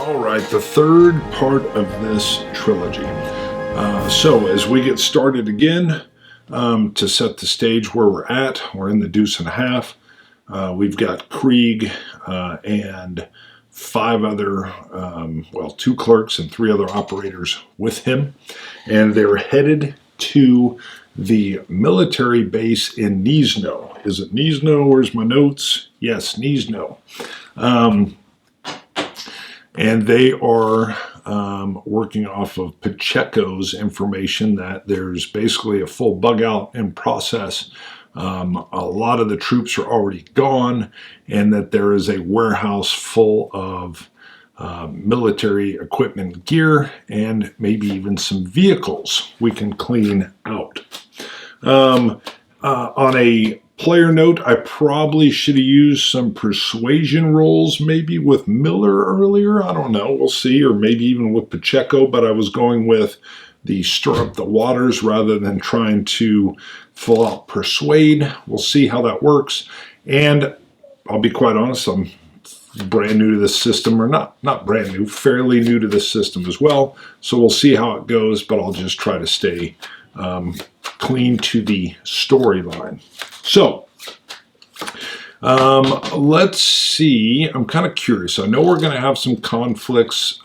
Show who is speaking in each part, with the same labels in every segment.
Speaker 1: All right, the third part of this trilogy. So as we get started again, to set the stage where we're in the deuce and a half. We've got Krieg and five other, two clerks and three other operators with him, and they're headed to the military base in Nizhno. Is it Nizhno? Where's my notes? Yes, Nizhno. And they are working off of Pacheco's information that there's basically a full bug out in process. A lot of the troops are already gone, and that there is a warehouse full of military equipment gear and maybe even some vehicles we can clean out. On a player note, I probably should have used some persuasion rolls maybe with Miller earlier. I don't know. We'll see. Or maybe even with Pacheco, but I was going with the stir up the waters rather than trying to full out persuade. We'll see how that works. And I'll be quite honest, I'm brand new to this system, or not brand new, fairly new to this system as well. So we'll see how it goes, but I'll just try to stay clean to the storyline. So, let's see. I'm kind of curious. I know we're going to have some conflicts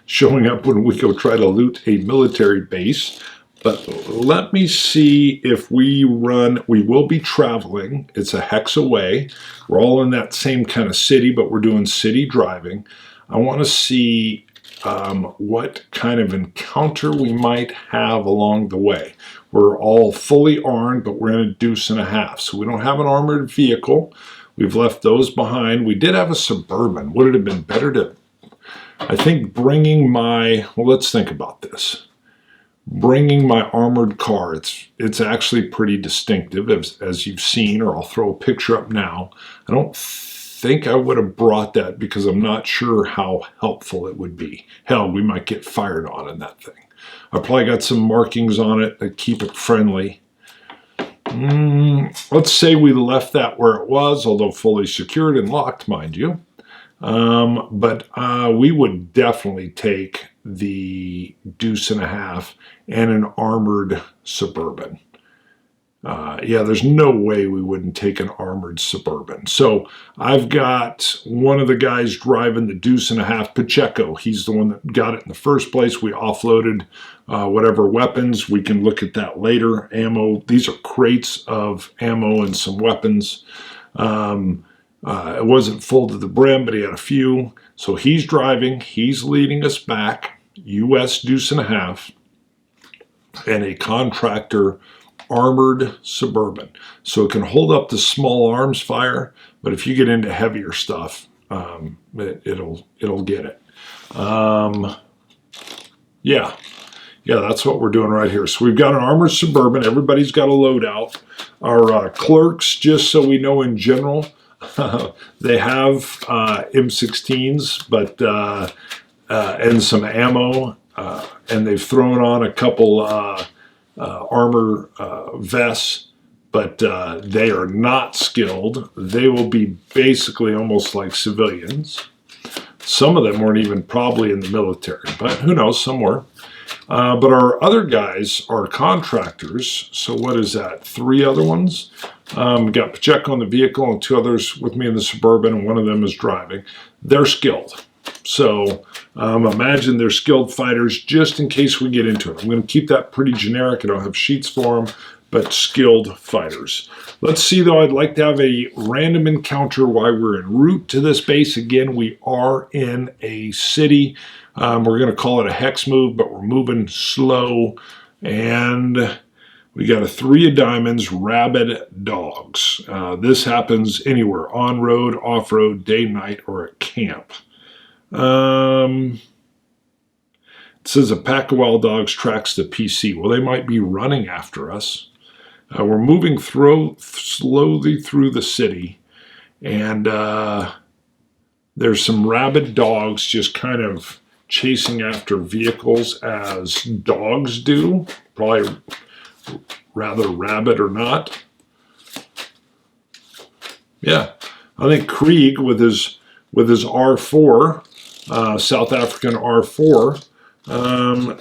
Speaker 1: showing up when we go try to loot a military base. But let me see if we will be traveling. It's a hex away. We're all in that same kind of city, but we're doing city driving. I want to see what kind of encounter we might have along the way. We're all fully armed, but we're in a deuce and a half. So we don't have an armored vehicle. We've left those behind. We did have a Suburban. Would it have been better to, I think, let's think about this. Bringing my armored car, it's actually pretty distinctive, as you've seen, or I'll throw a picture up now. I don't think I would have brought that because I'm not sure how helpful it would be. Hell, we might get fired on in that thing. I probably got some markings on it that keep it friendly. Let's say we left that where it was, although fully secured and locked, mind you. But we would definitely take the deuce and a half and an armored Suburban. Yeah, there's no way we wouldn't take an armored Suburban. So I've got one of the guys driving the deuce and a half, Pacheco. He's the one that got it in the first place. We offloaded whatever weapons. We can look at that later. Ammo. These are crates of ammo and some weapons. It wasn't full to the brim, but he had a few. So he's driving. He's leading us back. U.S. deuce and a half. And a contractor armored Suburban. So it can hold up to small arms fire, but if you get into heavier stuff, it'll get it. Yeah, that's what we're doing right here. So we've got an armored Suburban. Everybody's got a loadout. Our clerks, just so we know in general, they have M16s, but and some ammo, and they've thrown on a couple armor vests, but they are not skilled. They will be basically almost like civilians. Some of them weren't even probably in the military, but who knows, some were. But our other guys are contractors. So what is that? Three other ones. Got Pacheco on the vehicle and two others with me in the Suburban, and one of them is driving. They're skilled. So imagine they're skilled fighters just in case we get into it. I'm going to keep that pretty generic. I don't have sheets for them, but skilled fighters. Let's see, though. I'd like to have a random encounter while we're en route to this base. Again, we are in a city. We're going to call it a hex move, but we're moving slow. And we got a 3 of diamonds, Rabid dogs. This happens anywhere, on-road, off-road, day, night, or at camp. It says a pack of wild dogs tracks the PC. Well, they might be running after us. We're moving slowly through the city, and there's some rabid dogs just kind of chasing after vehicles as dogs do. Probably rather rabid or not. Yeah, I think Krieg with his R4 South African R4,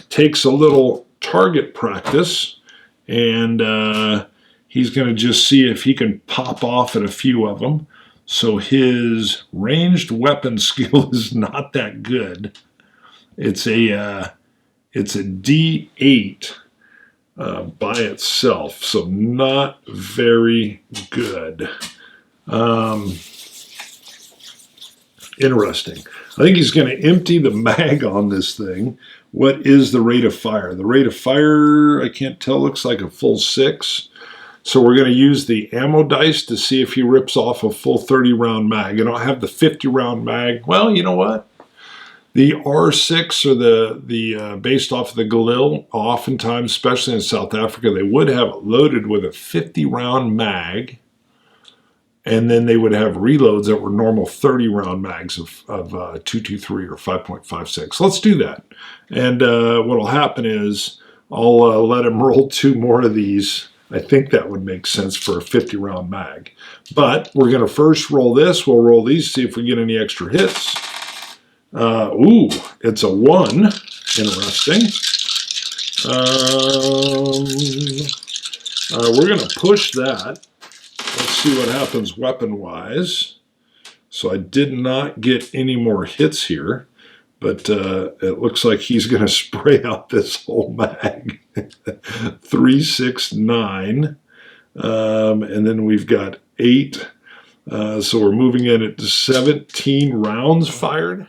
Speaker 1: takes a little target practice, and he's going to just see if he can pop off at a few of them. So his ranged weapon skill is not that good. It's a D8 by itself, so not very good. Interesting. I think he's going to empty the mag on this thing. What is the rate of fire? The rate of fire, I can't tell, looks like a full 6. So we're going to use the ammo dice to see if he rips off a full 30 round mag. And I'll have the 50 round mag. Well, you know what? The R6 or the based off of the Galil, oftentimes, especially in South Africa, they would have it loaded with a 50 round mag. And then they would have reloads that were normal 30 round mags of 223 or 5.56. Let's do that. And what will happen is I'll let him roll 2 more of these. I think that would make sense for a 50 round mag. But we're going to first roll this. We'll roll these, see if we get any extra hits. Ooh, it's a 1. Interesting. We're going to push that. Let's see what happens weapon-wise. So I did not get any more hits here, but it looks like he's going to spray out this whole mag. 3, 6, 9. And then we've got 8. So we're moving in at 17 rounds fired.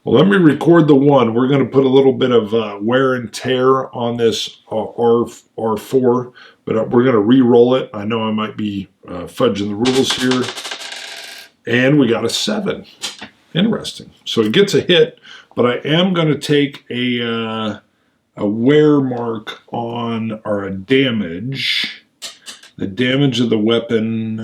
Speaker 1: Well, let me record the 1. We're going to put a little bit of wear and tear on this R4, but we're going to re-roll it. I know I might be fudging the rules here. And we got a 7. Interesting. So it gets a hit, but I am going to take a wear mark on our damage. The damage of the weapon.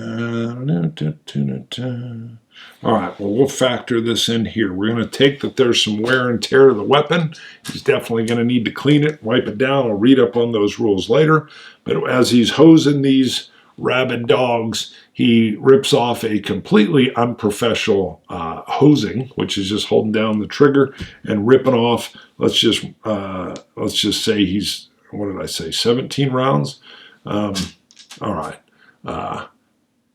Speaker 1: All right, well, we'll factor this in here. We're going to take that there's some wear and tear of the weapon. He's definitely going to need to clean it, wipe it down. I'll read up on those rules later. But as he's hosing these rabid dogs, he rips off a completely unprofessional hosing, which is just holding down the trigger and ripping off. Let's just say he's, what did I say, 17 rounds? All right.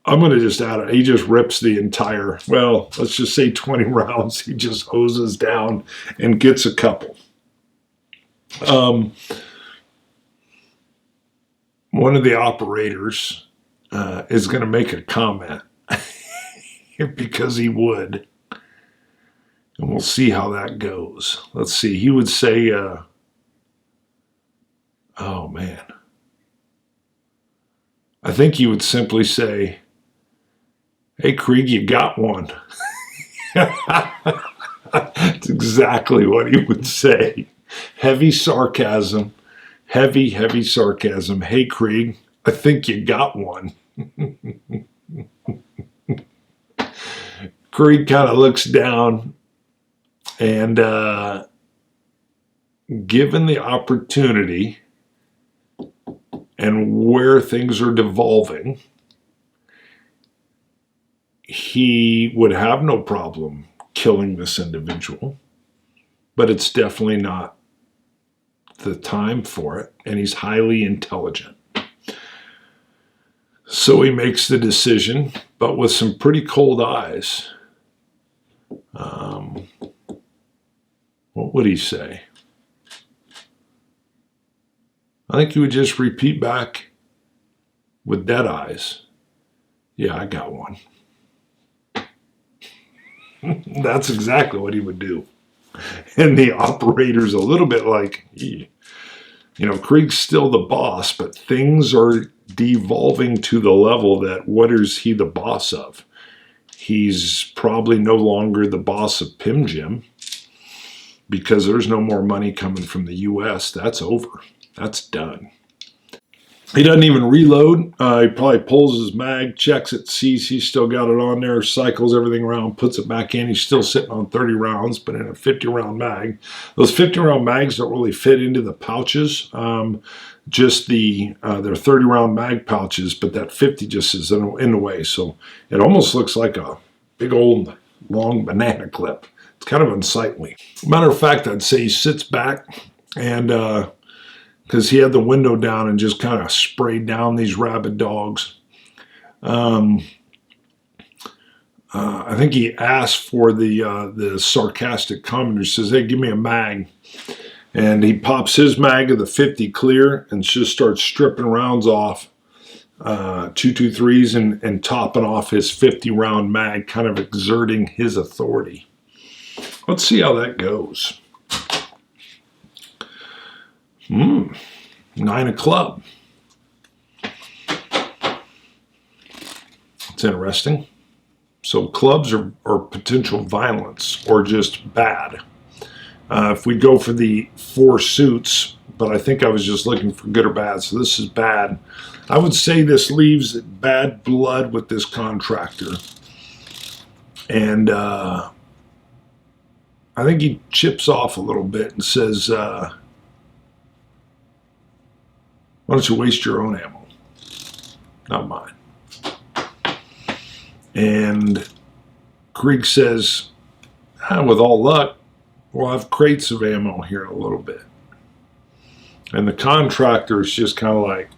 Speaker 1: I'm going to just add it. He just rips the entire, well, let's just say 20 rounds. He just hoses down and gets a couple. One of the operators is going to make a comment because he would. And we'll see how that goes. Let's see. He would say, oh, man. I think he would simply say, hey, Krieg, you got one. That's exactly what he would say. Heavy sarcasm. Heavy, heavy sarcasm. Hey, Krieg, I think you got one. Krieg kind of looks down and given the opportunity and where things are devolving, he would have no problem killing this individual, but it's definitely not the time for it, and he's highly intelligent. So he makes the decision, but with some pretty cold eyes. What would he say? I think he would just repeat back with dead eyes. Yeah, I got one. That's exactly what he would do. And the operator's a little bit like, you know, Krieg's still the boss, but things are devolving to the level that what is he the boss of? He's probably no longer the boss of Pim Jim because there's no more money coming from the U.S. That's over. That's done. He doesn't even reload. He probably pulls his mag, checks it, sees he's still got it on there, cycles everything around, puts it back in. He's still sitting on 30 rounds, but in a 50-round mag. Those 50-round mags don't really fit into the pouches. Just they're 30-round mag pouches, but that 50 just is in the way. So it almost looks like a big old long banana clip. It's kind of unsightly. Matter of fact, I'd say he sits back and because he had the window down and just kind of sprayed down these rabid dogs. I think he asked for the sarcastic commenter. Says, "Hey, give me a mag," and he pops his mag of the 50 clear and just starts stripping rounds off, 223s, and topping off his 50 round mag, kind of exerting his authority. Let's see how that goes. 9 of club. It's interesting. So clubs are potential violence or just bad. If we go for the 4 suits, but I think I was just looking for good or bad, so this is bad. I would say this leaves bad blood with this contractor. And I think he chips off a little bit and says, why don't you waste your own ammo? Not mine. And Krieg says, with all luck, we'll have crates of ammo here in a little bit. And the contractor is just kind of like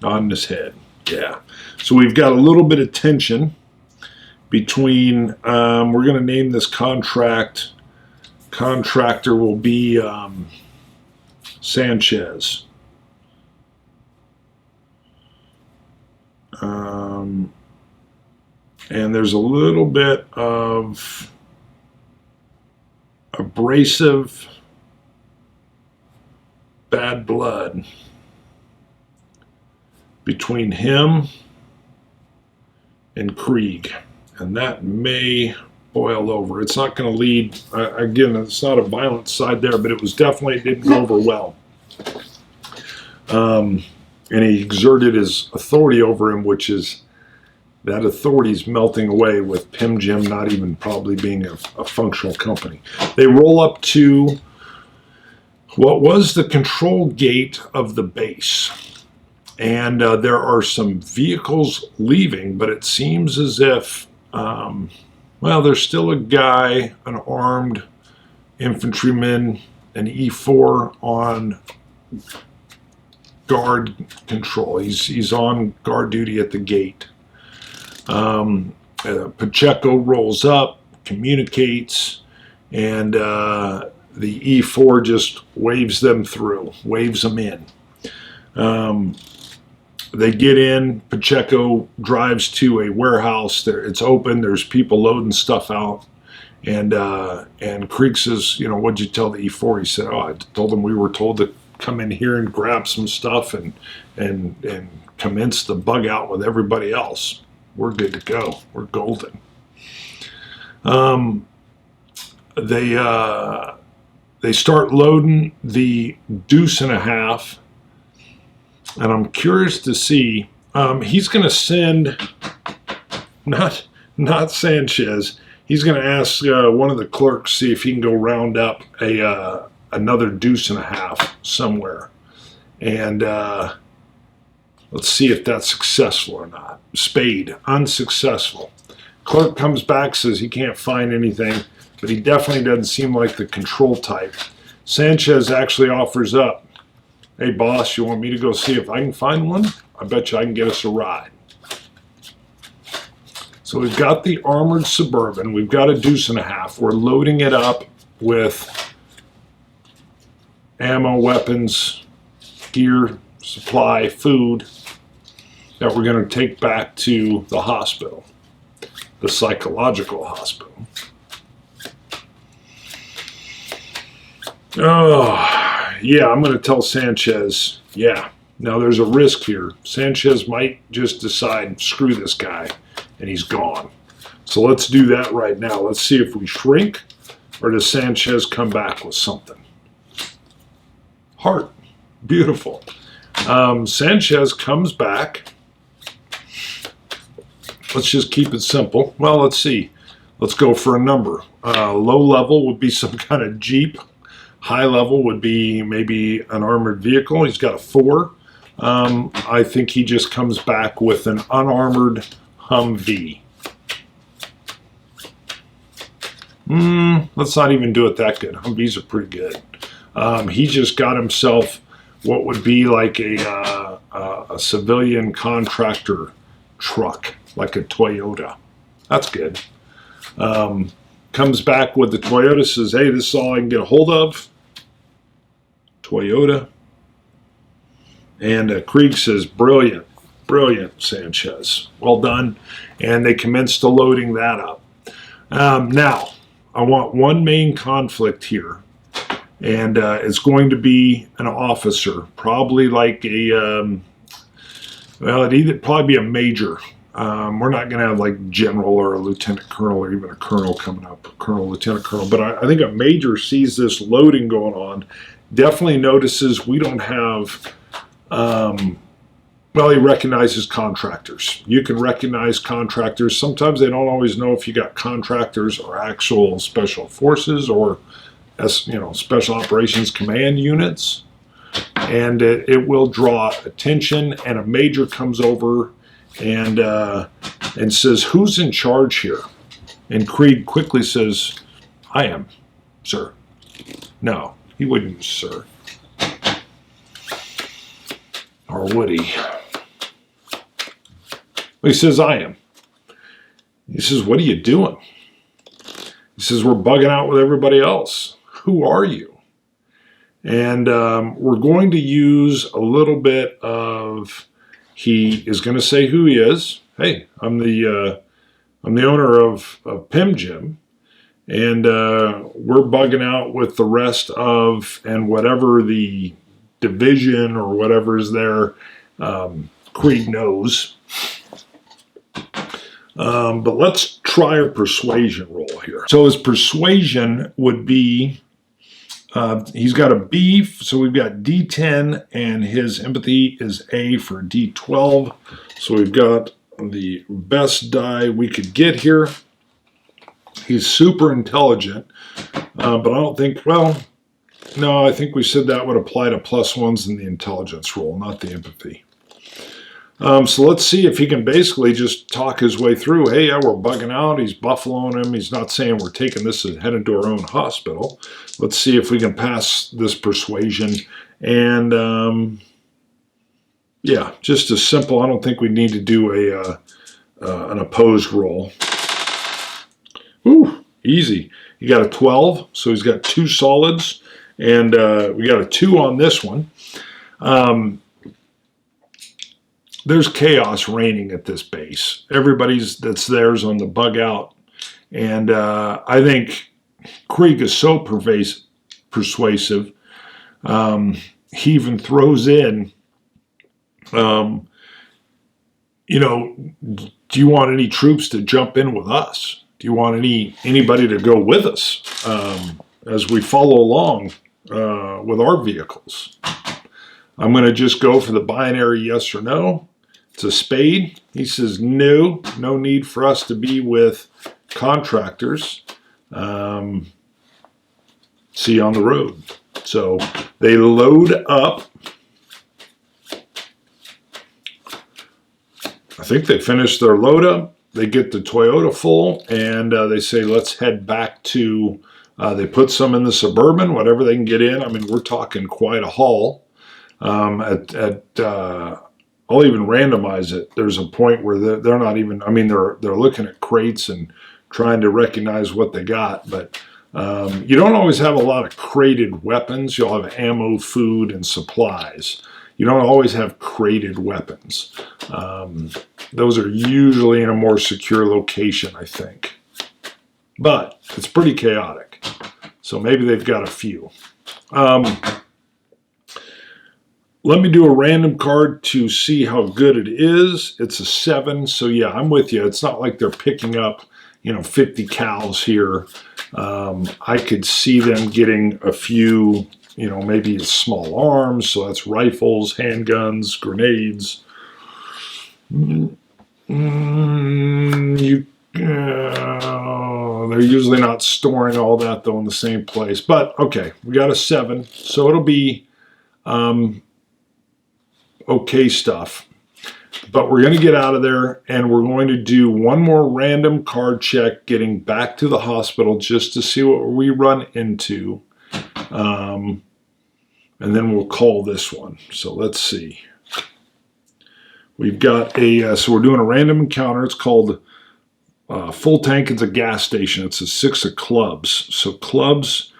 Speaker 1: nodding his head. Yeah. So we've got a little bit of tension between, we're going to name this contractor will be Sanchez. And there's a little bit of abrasive bad blood between him and Krieg, and that may boil over. It's not going to lead, again, it's not a violent side there, but it was definitely, it didn't go over well. And he exerted his authority over him, which is, that authority is melting away with Pim Jim not even probably being a functional company. They roll up to what was the control gate of the base. And there are some vehicles leaving, but it seems as if, well, there's still a guy, an armed infantryman, an E4 on guard control. He's on guard duty at the gate. Pacheco rolls up, communicates, and the E4 just waves them through, waves them in. They get in. Pacheco drives to a warehouse. It's open. There's people loading stuff out. And Krieg says, you know, what'd you tell the E4? He said, I told them we were told to come in here and grab some stuff and commence the bug out with everybody else. We're good to go. We're golden. They start loading the deuce and a half, and I'm curious to see. He's going to send not Sanchez. He's going to ask one of the clerks see if he can go round up another deuce and a half somewhere, and let's see if that's successful or not. Spade, unsuccessful. Clerk comes back, says he can't find anything, but he definitely doesn't seem like the control type. Sanchez actually offers up, hey boss, you want me to go see if I can find one? I bet you I can get us a ride. So we've got the armored Suburban. We've got a deuce and a half. We're loading it up with ammo, weapons, gear, supply, food that we're going to take back to the hospital, the psychological hospital. Oh, yeah, I'm going to tell Sanchez, yeah, now there's a risk here. Sanchez might just decide, screw this guy, and he's gone. So let's do that right now. Let's see if we shrink, or does Sanchez come back with something? Heart. Beautiful. Sanchez comes back. Let's just keep it simple. Well, let's see. Let's go for a number. Low level would be some kind of Jeep. High level would be maybe an armored vehicle. He's got a 4. I think he just comes back with an unarmored Humvee. Let's not even do it that good. Humvees are pretty good. He just got himself what would be like a civilian contractor truck, like a Toyota. That's good. Comes back with the Toyota, says, hey, this is all I can get a hold of. Toyota. And Krieg says, brilliant, brilliant, Sanchez. Well done. And they commenced loading that up. Now, I want one main conflict here. And it's going to be an officer, probably like a, well, it'd either probably be a major. We're not going to have like general or a lieutenant colonel or even a colonel coming up, colonel, lieutenant colonel. But I think a major sees this loading going on, definitely notices we don't have, well, he recognizes contractors. You can recognize contractors. Sometimes they don't always know if you got contractors or actual special forces or, as you know, special operations command units. And it will draw attention, and a major comes over and says, who's in charge here? And Krieg quickly says, I am, sir. No, he wouldn't, sir. Or would he? He says, I am. He says, what are you doing? He says, we're bugging out with everybody else. Who are you? And we're going to use a little bit of, he is going to say who he is. Hey, I'm the owner of Pim Jim, and we're bugging out with the rest of, and whatever the division or whatever is there, Krieg knows. But let's try a persuasion roll here. So his persuasion would be, he's got a B, so we've got D10, and his empathy is A for D12. So we've got the best die we could get here. He's super intelligent, but I don't think, well, no, I think we said that would apply to +1s in the intelligence roll, not the empathy. So let's see if he can basically just talk his way through. Hey, yeah, we're bugging out. He's buffaloing him. He's not saying we're taking this and heading to our own hospital. Let's see if we can pass this persuasion. And yeah, just as simple. I don't think we need to do an opposed roll. Ooh, easy. He got a 12, so he's got 2 solids. And we got a 2 on this one. There's chaos reigning at this base. Everybody's that's there's on the bug out. And I think Krieg is so persuasive. He even throws in, you know, do you want any troops to jump in with us? Do you want anybody to go with us as we follow along with our vehicles? I'm going to just go for the binary yes or no. It's a spade. He says, no need for us to be with contractors. See you on the road. So they load up. I think they finish their load up. They get the Toyota full, and they say, let's head back to, they put some in the Suburban, whatever they can get in. I mean, we're talking quite a haul. I'll even randomize it. There's a point where they're not even, I mean, they're looking at crates and trying to recognize what they got, but you don't always have a lot of crated weapons. You'll have ammo, food, and supplies. You don't always have crated weapons. Those are usually in a more secure location, I think. But it's pretty chaotic. So maybe they've got a few. Let me do a random card to see how good it is. It's a 7, so yeah, I'm with you. It's not like they're picking up, 50 cals here. I could see them getting a few, maybe small arms, so that's rifles, handguns, grenades. They're usually not storing all that, though, in the same place. But, okay, we got a 7, so it'll be okay stuff. But we're going to get out of there, and we're going to do one more random card check getting back to the hospital just to see what we run into. And then we'll call this one. So let's see. We've got so we're doing a random encounter. It's called Full Tank. It's a gas station. It's a 6 of clubs. So clubs,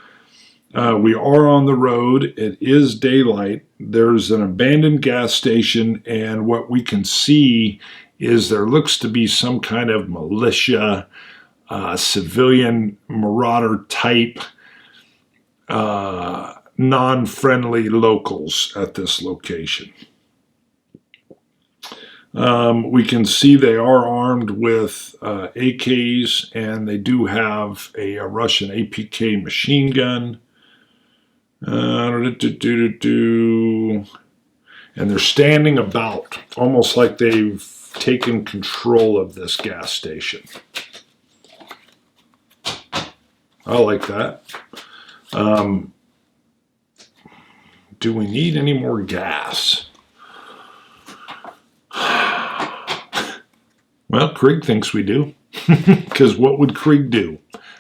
Speaker 1: we are on the road. It is daylight. There's an abandoned gas station, and what we can see is there looks to be some kind of militia, civilian marauder type, non-friendly locals at this location. We can see they are armed with AKs, and they do have a Russian APK machine gun. And they're standing about, almost like they've taken control of this gas station. I like that. Do we need any more gas? Well, Krieg thinks we do. Because what would Krieg do?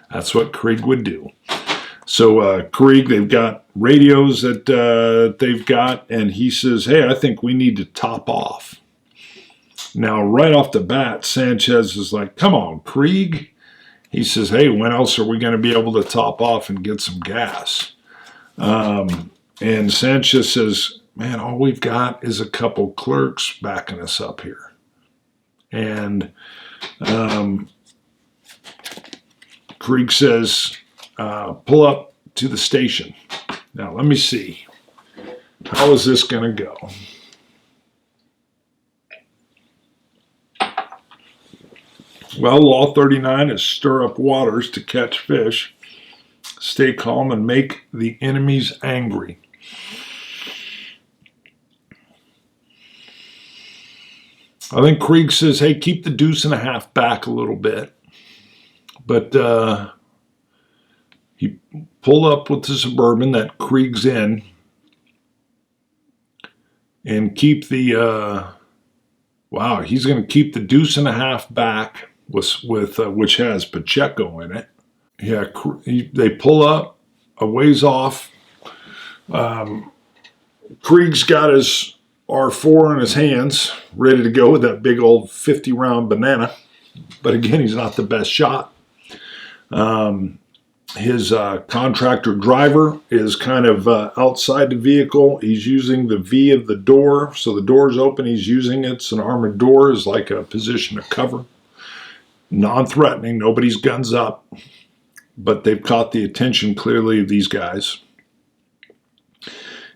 Speaker 1: That's what Krieg would do. So Krieg, they've got radios that they've got, and he says, hey, I think we need to top off. Now, right off the bat, Sanchez is like, come on, Krieg. He says, hey, when else are we going to be able to top off and get some gas? And Sanchez says, man, all we've got is a couple clerks backing us up here. And Krieg says, pull up to the station. Now, let me see. How is this going to go? Well, Law 39 is stir up waters to catch fish, stay calm, and make the enemies angry. I think Krieg says, hey, keep the 2.5 back a little bit. But he pulled up with the Suburban that Krieg's in and keep the, wow, he's going to keep the 2.5 back with which has Pacheco in it. Yeah, they pull up a ways off. Krieg's got his R4 in his hands, ready to go with that big old 50-round banana. But again, he's not the best shot. His contractor driver is kind of outside the vehicle. He's using the V of the door. So the door's open. He's using it. It's an armored door. It's like a position of cover. Non-threatening. Nobody's guns up. But they've caught the attention clearly of these guys.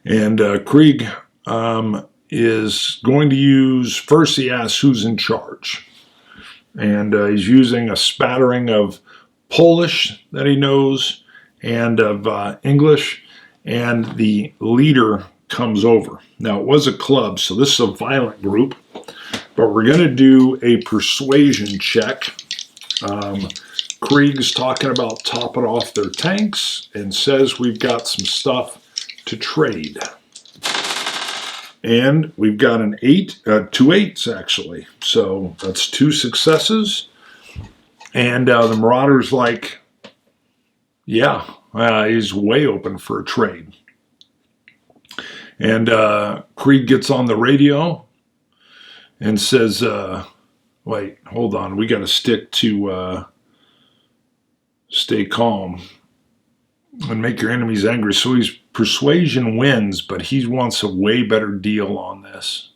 Speaker 1: And Krieg is going to use, first he asks who's in charge. And he's using a spattering of Polish that he knows and of English, and the leader comes over. Now, it was a club, so this is a violent group, but we're going to do a persuasion check. Krieg's talking about topping off their tanks and says we've got some stuff to trade. And we've got an 8, 2 8s actually. So that's 2 successes. And the Marauder's like, yeah, he's way open for a trade. And Krieg gets on the radio and says, wait, hold on. We got to stick to stay calm and make your enemies angry. So his persuasion wins, but he wants a way better deal on this.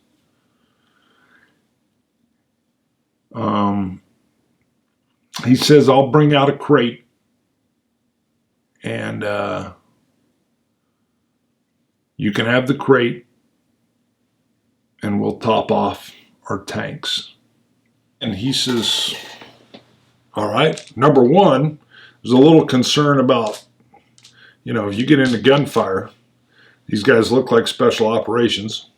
Speaker 1: He says, I'll bring out a crate and you can have the crate and we'll top off our tanks. And he says, all right, number one, there's a little concern about, you know, if you get into gunfire, these guys look like special operations.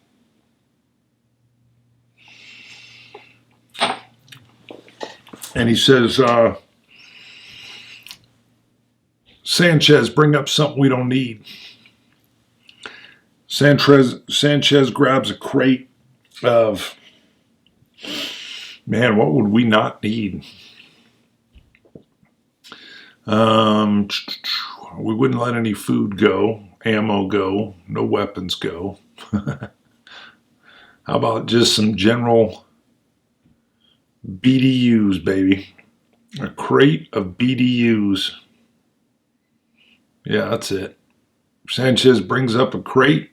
Speaker 1: And he says, Sanchez, bring up something we don't need. Sanchez grabs a crate of Man, what would we not need? We wouldn't let any food go, ammo go, no weapons go. How about just some general BDUs, baby? A crate of BDUs. Yeah, that's it. Sanchez brings up a crate,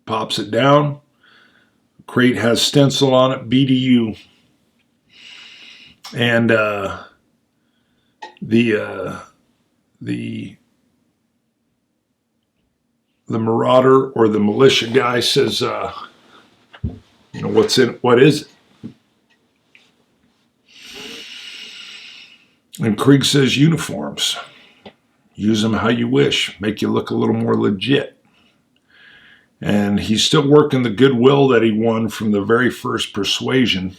Speaker 1: pops it down. Crate has stencil on it, BDU. And the marauder or the militia guy says, what's in it? What is it? And Krieg says, uniforms. Use them how you wish. Make you look a little more legit. And he's still working the goodwill that he won from the very first persuasion.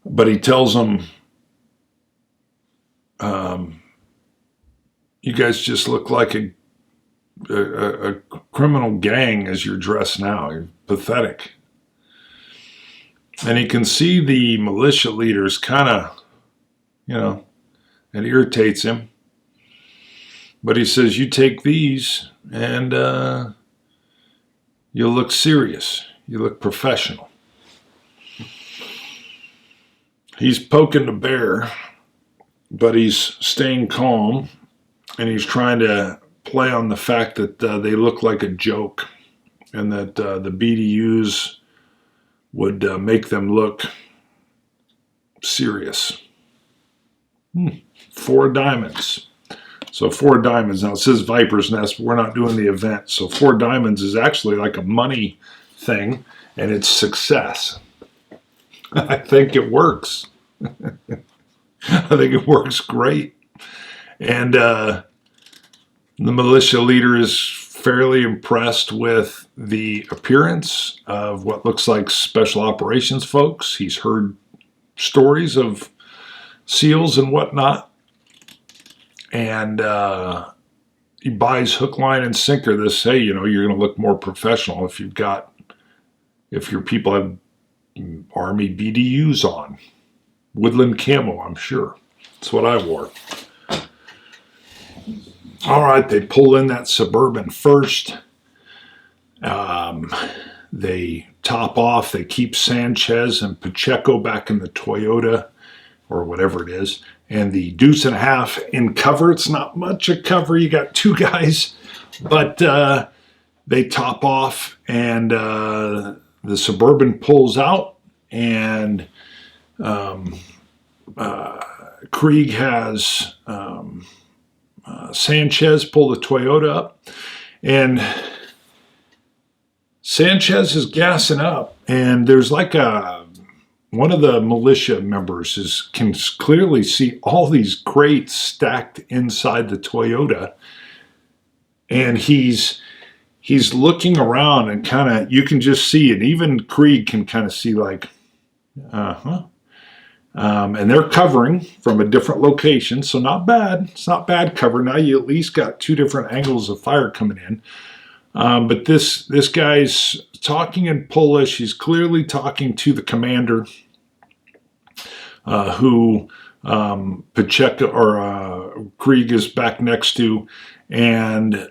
Speaker 1: But he tells them, you guys just look like a criminal gang as you're dressed now. You're pathetic. And he can see the militia leaders kind of, it irritates him. But he says, you take these and you'll look serious. You look professional. He's poking the bear, but he's staying calm, and he's trying to play on the fact that they look like a joke, and that the BDUs would make them look serious. 4 diamonds. So 4 diamonds. Now it says Viper's Nest, but we're not doing the event. So 4 diamonds is actually like a money thing, and it's success. I think it works. I think it works great. And the militia leader is fairly impressed with the appearance of what looks like special operations folks. He's heard stories of SEALs and whatnot. And he buys hook, line, and sinker this, hey, you're going to look more professional if your people have Army BDUs on. Woodland camo, I'm sure. That's what I wore. All right, they pull in that Suburban first. They top off. They keep Sanchez and Pacheco back in the Toyota or whatever it is. And the deuce and a half in cover. It's not much a cover. You got 2 guys. But they top off, and the Suburban pulls out. And Krieg has Sanchez pull the Toyota up, and Sanchez is gassing up, and there's like one of the militia members can clearly see all these crates stacked inside the Toyota, and he's looking around, and kind of you can just see, and even Krieg can kind of see like, and they're covering from a different location, so not bad. It's not bad cover. Now you at least got 2 different angles of fire coming in. But this guy's talking in Polish. He's clearly talking to the commander, who Pacheco or Krieg is back next to, and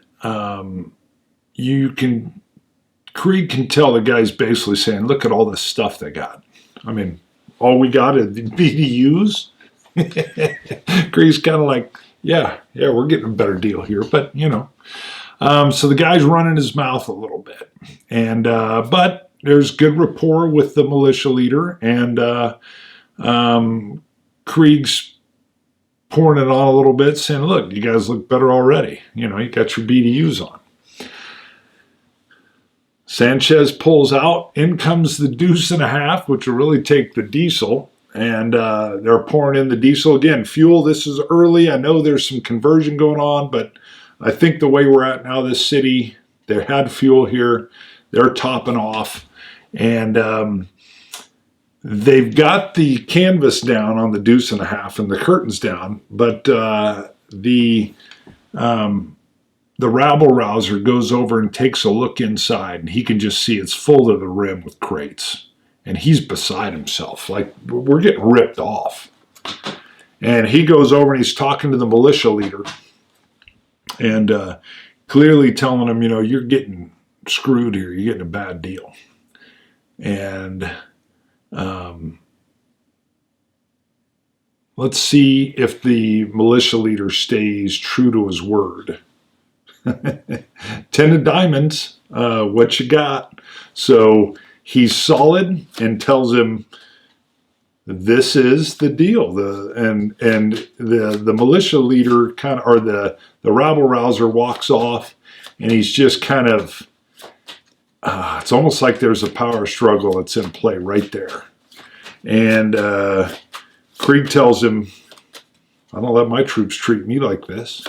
Speaker 1: Krieg can tell the guy's basically saying, "Look at all this stuff they got." I mean, all we got is the BDUs. Krieg's kind of like, yeah, we're getting a better deal here, but so the guy's running his mouth a little bit, and but there's good rapport with the militia leader, and Krieg's pouring it on a little bit, saying, "Look, you guys look better already. You got your BDUs on." Sanchez pulls out. In comes the deuce and a half, which will really take the diesel. And they're pouring in the diesel. Again, fuel, this is early. I know there's some conversion going on, but I think the way we're at now, this city, they had fuel here. They're topping off. And they've got the canvas down on the deuce and a half and the curtains down. But the rabble-rouser goes over and takes a look inside, and he can just see it's full to the rim with crates. And he's beside himself. Like, we're getting ripped off. And he goes over and he's talking to the militia leader. And clearly telling him, you're getting screwed here. You're getting a bad deal. And let's see if the militia leader stays true to his word. 10 of diamonds, what you got? So he's solid and tells him, this is the deal. The militia leader or the rabble rouser walks off, and he's just kind of, it's almost like there's a power struggle that's in play right there. And Krieg tells him, I don't let my troops treat me like this.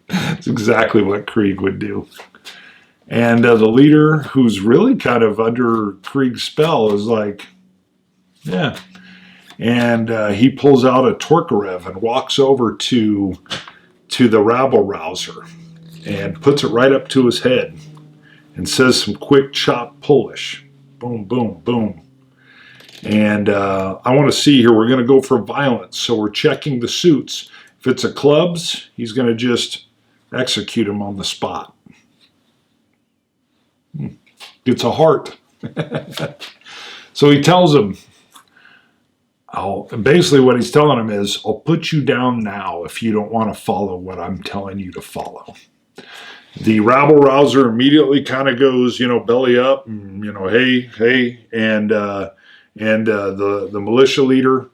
Speaker 1: That's exactly what Krieg would do. And the leader, who's really kind of under Krieg's spell, is like, yeah. And he pulls out a Torkarev and walks over to the rabble rouser and puts it right up to his head and says some quick chop Polish. Boom, boom, boom. And I want to see here, we're going to go for violence. So we're checking the suits. If it's a clubs, he's going to just execute him on the spot. It's a heart. So he tells him, basically what he's telling him is, I'll put you down now if you don't want to follow what I'm telling you to follow. The rabble rouser immediately kind of goes, belly up, and, hey, and the militia leader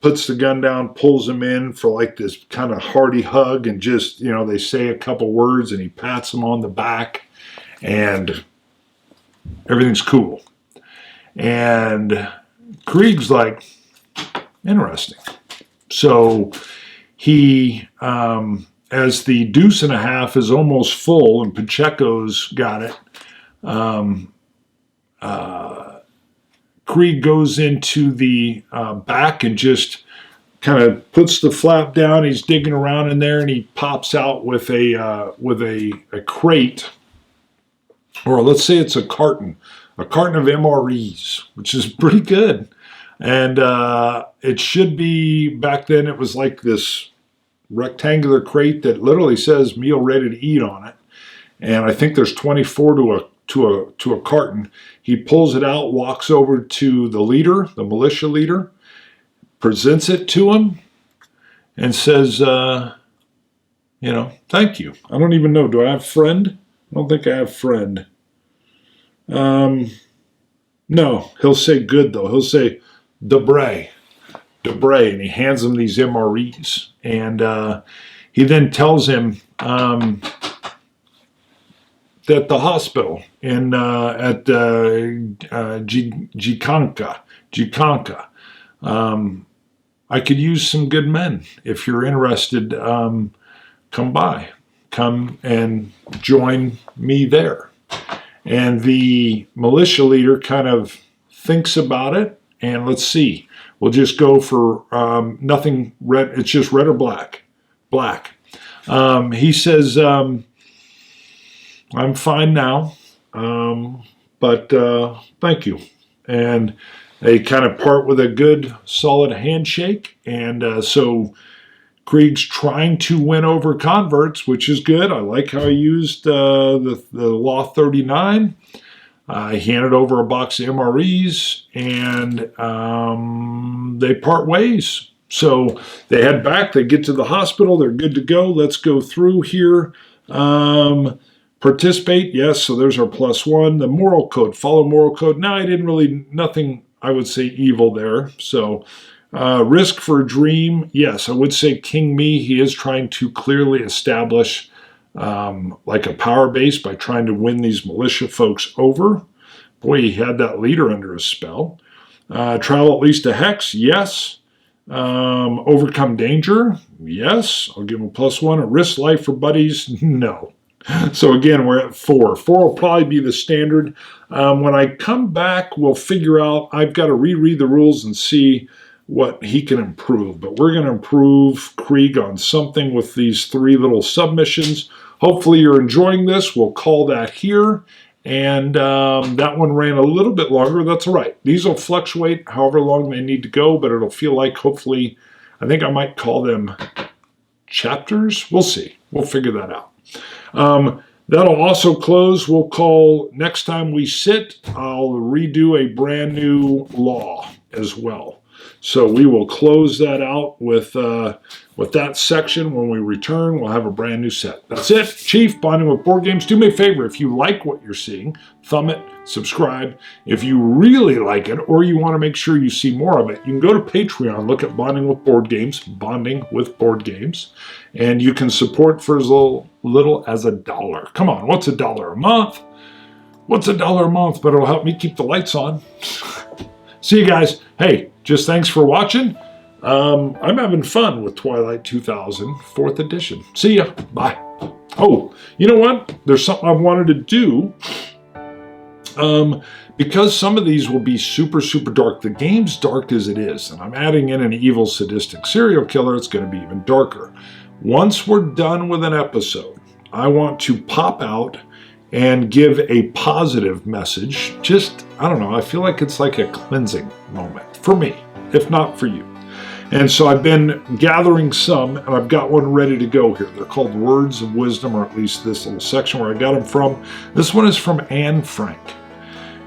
Speaker 1: puts the gun down, pulls him in for like this kind of hearty hug, and just, they say a couple words, and he pats him on the back, and everything's cool. And Krieg's like, interesting. So he, as the deuce and a half is almost full and Pacheco's got it, Krieg goes into the back and just kind of puts the flap down. He's digging around in there, and he pops out with a crate, or let's say it's a carton of MREs, which is pretty good. And it should be, back then it was like this rectangular crate that literally says meal ready to eat on it. And I think there's 24 to a carton. He pulls it out, walks over to the leader, the militia leader, presents it to him, and says, thank you. I don't even know. Do I have friend? I don't think I have friend. No, he'll say good though. He'll say Dobre, and he hands him these MREs, and he then tells him that the hospital at Jikanka, I could use some good men. If you're interested, come and join me there. And the militia leader kind of thinks about it, and let's see. We'll just go for nothing red. It's just red or black. Black. He says, I'm fine now, but thank you. And they kind of part with a good, solid handshake. And so Krieg's trying to win over converts, which is good. I like how he used the Law 39. He handed over a box of MREs, and they part ways. So they head back. They get to the hospital. They're good to go. Let's go through here. Participate, yes. So there's our +1. The moral code, follow moral code. Now, I didn't really, nothing, I would say, evil there. So risk for a dream, yes. I would say King Me, he is trying to clearly establish like a power base by trying to win these militia folks over. Boy, he had that leader under his spell. Travel at least a hex, yes. Overcome danger, yes. I'll give him a +1. A risk life for buddies, no. So again, we're at 4. 4 will probably be the standard. When I come back, we'll figure out, I've got to reread the rules and see what he can improve. But we're going to improve Krieg on something with these 3 little submissions. Hopefully you're enjoying this. We'll call that here. And that one ran a little bit longer. That's all right. These will fluctuate however long they need to go, but it'll feel like, hopefully, I think I might call them chapters. We'll see. We'll figure that out. That'll also close. We'll call next time we sit, I'll redo a brand new law as well. So we will close that out with that section. When we return, we'll have a brand new set. That's it. Chief, Bonding with Board Games. Do me a favor. If you like what you're seeing, thumb it, subscribe. If you really like it or you want to make sure you see more of it, you can go to Patreon, look at Bonding with Board Games, Bonding with Board Games, and you can support for as little as $1. Come on, what's $1 a month? What's $1 a month? But it'll help me keep the lights on. See you guys. Hey, just thanks for watching. I'm having fun with Twilight 2000, 4th edition. See ya. Bye. Oh, you know what? There's something I wanted to do. Because some of these will be super, super dark. The game's dark as it is, and I'm adding in an evil, sadistic serial killer. It's going to be even darker. Once we're done with an episode, I want to pop out and give a positive message. Just, I don't know, I feel like it's like a cleansing moment for me, if not for you. And so I've been gathering some, and I've got one ready to go here. They're called Words of Wisdom, or at least this little section where I got them from. This one is from Anne Frank.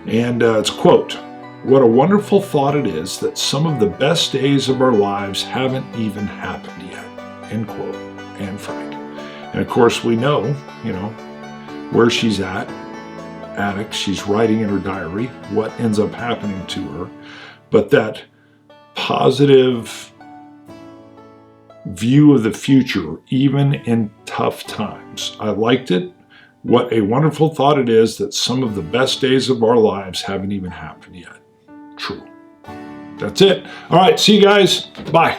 Speaker 1: And it's a quote, "What a wonderful thought it is that some of the best days of our lives haven't even happened yet." End quote. Anne Frank. And of course we know, where she's at, attic. She's writing in her diary what ends up happening to her. But that positive view of the future, even in tough times. I liked it. What a wonderful thought it is that some of the best days of our lives haven't even happened yet. True. That's it. All right, see you guys. Bye.